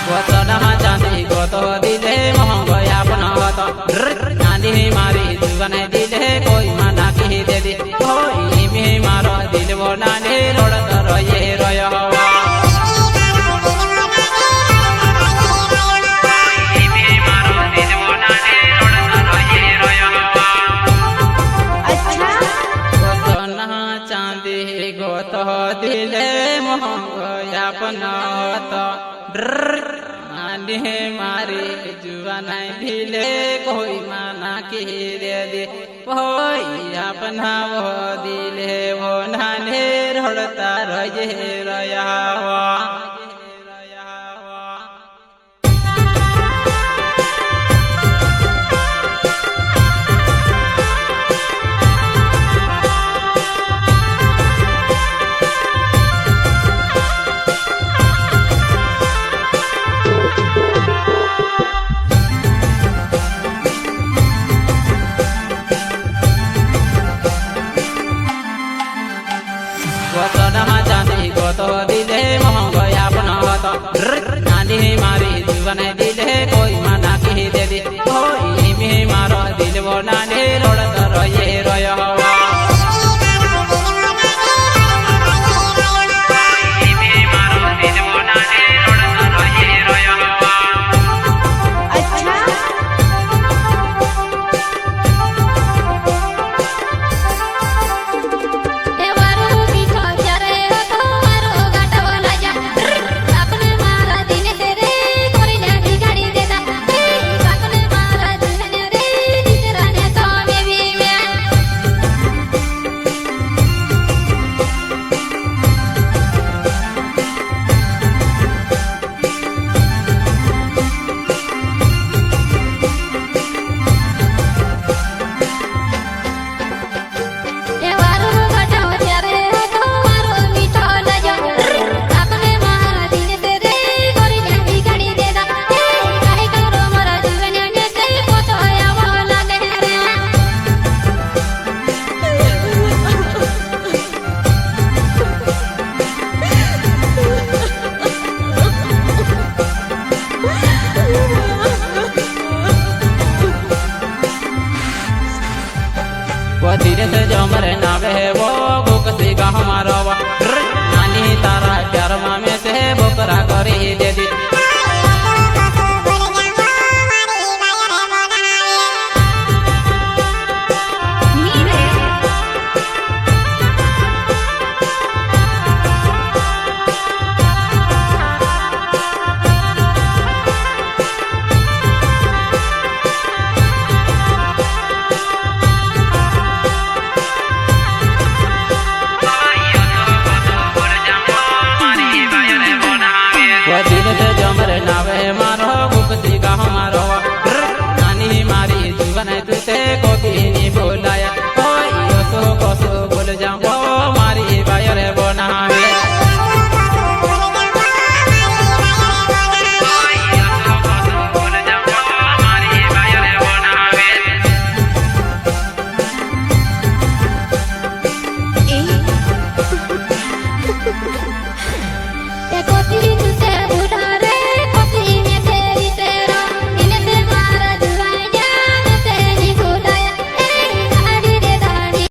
गोतना चांदी गोतो दिले महंगया अपना होता चांदी मारी जुगन दिले कोई मना की दे दे कोई में मारो दिल वो नाने रोड रोये रोया हवा गोतो दिले महंगया अपना होता आने मारी जुआन दिले कोई माना की दे दे कोई अपना वो दिले वो नाने रोड़ता रोये रोया हुआ गोतना चांदी गोतो दिले महंगया अपना होता चांदी मारी जुगन दिले कोई मना की दे दे कोई में मारो दिल वो नाने रोड रोये रोया हवा धीरे से जमर नावे वो गुकसी का हमारा नानी तारा प्यार में से बोकरा करी दे दी दिल से जमर नावे मारो गुकसी का हमारो नानी मारी जुगन तुझे को भी नहीं बोलाया कोई सो को सो बोल जाओ मारी बायर बोनावे